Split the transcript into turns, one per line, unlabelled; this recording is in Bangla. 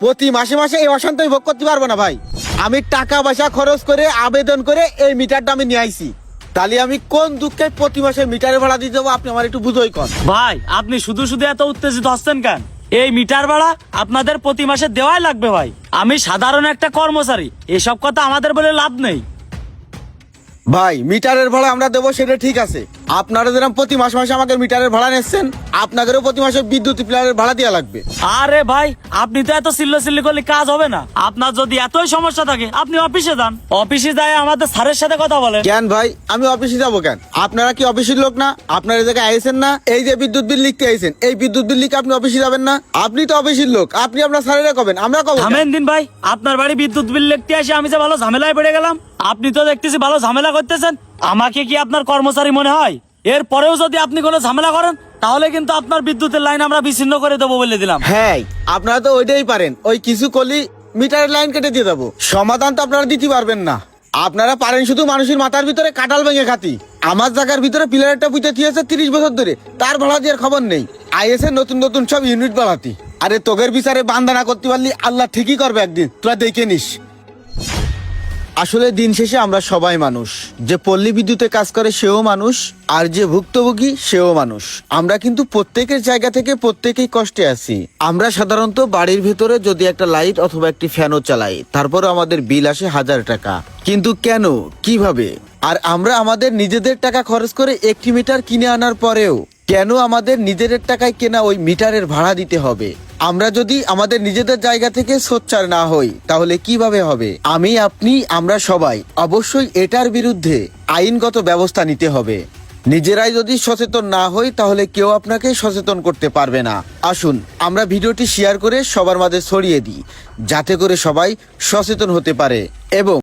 প্রতি মাসে মাসে এই অশান্তি ভোগ করতে পারবো না ভাই। আমি টাকা পয়সা খরচ করে আবেদন করে এই মিটারটা আমি নিয়ে আইছি, তাহলে আমি কোন দুঃখে প্রতি মাসে মিটারের ভাড়া দিয়ে দেবো? আপনি আমার একটু বুঝোই কন
ভাই আপনি শুধু শুধু এত উত্তেজিত হচ্ছেন কেন? এই মিটার ভাড়া আপনাদের প্রতি মাসে দেওয়াই লাগবে ভাই। আমি সাধারণ একটা কর্মচারী, এসব কথা আমাদের বলে লাভ নেই।
ভাই মিটারের ভাড়া আমরা দেবো সেটা ঠিক আছে, আপনারা যেরকম প্রতি মাসে মাসে আমাকে মিটারের ভাড়া নিচ্ছেন, আপনাদেরও প্রতি মাসে বিদ্যুৎ প্লারের ভাড়া দেওয়া লাগবে।
আরে ভাই আপনি তো এত চিল্লি করলে কাজ হবে না। আপনার যদি এতই সমস্যা থাকে আপনি অফিসে যান, অফিসে যায় আমাদের স্যারের সাথে কথা বলেন।
কেন ভাই আমি অফিসে যাবো কেন? আপনারা কি অফিসের লোক না? আপনারা এই জায়গায় আইছেন না, এই যে বিদ্যুৎ বিল লিখতে আইছেন, এই বিদ্যুৎ বিল লিখে আপনি অফিসে যাবেন না? আপনি তো অফিসের লোক, আপনি আপনার স্যারেরা কবেন, আমরা কব?
থামেন দিন ভাই, আপনার বাড়ি বিদ্যুৎ বিল লিখতে আসে আমি যে ভালো ঝামেলায় পড়ে গেলাম। আপনি তো দেখতেছি ভালো ঝামেলা করতেছেন, আমাকে কি আপনার কর্মচারী মনে হয়? এর পরেও যদি আপনি কোনো ঝামেলা করেন তাহলে কিন্তু আপনার বিদ্যুতের লাইন আমরা বিচ্ছিন্ন করে দেবো বলে দিলাম।
হ্যাঁ আপনারা তো ওইটাই পারেন, ওই কিছু করলি মিটারের লাইন কেটে দিয়ে দেবো। সমাধান তো আপনারা দিতে পারবেন না, আপনারা পারেন শুধু মানুষের মাথার ভিতরে কাঁঠাল ভেঙে খাতি। আমার জায়গার ভিতরে পিলারটা পুঁতে দিয়েছে 30 বছর ধরে, তার ভাড়া দেওয়ার খবর নেই। আইএসএ নতুন নতুন সব ইউনিট বাড়াতি। আরে তোগের বিচারে বান্দা না করতে পারলি আল্লাহ ঠিকই করবে একদিন, তোরা দেখে নিস। আসলে দিন শেষে আমরা সবাই মানুষ, যে পল্লী বিদ্যুতে কাজ করে সেও মানুষ, আর যে ভুক্তভোগী সেও মানুষ। আমরা কিন্তু প্রত্যেকের জায়গা থেকে প্রত্যেকেই কষ্টে আছি। আমরা সাধারণত বাড়ির ভেতরে যদি একটা লাইট অথবা একটি ফ্যানও চালাই, তারপরে আমাদের বিল আসে 1000 টাকা। কিন্তু কেন, কিভাবে? আর আমরা আমাদের নিজেদের টাকা খরচ করে একটি মিটার কিনে আনার পরেও কেন আমাদের নিজেদের টাকায় কেনা ওই মিটারের ভাড়া দিতে হবে? আমরা যদি আমাদের নিজেদের জায়গা থেকে সোচ্চার না হই তাহলে কিভাবে হবে? আমি, আপনি, আমরা সবাই অবশ্যই এটার বিরুদ্ধে আইনগত ব্যবস্থা নিতে হবে। নিজেরাই যদি সচেতন না হই তাহলে কেউ আপনাকে সচেতন করতে পারবে না। আসুন আমরা ভিডিওটি শেয়ার করে সবার মাঝে ছড়িয়ে দিই, যাতে করে সবাই সচেতন হতে পারে এবং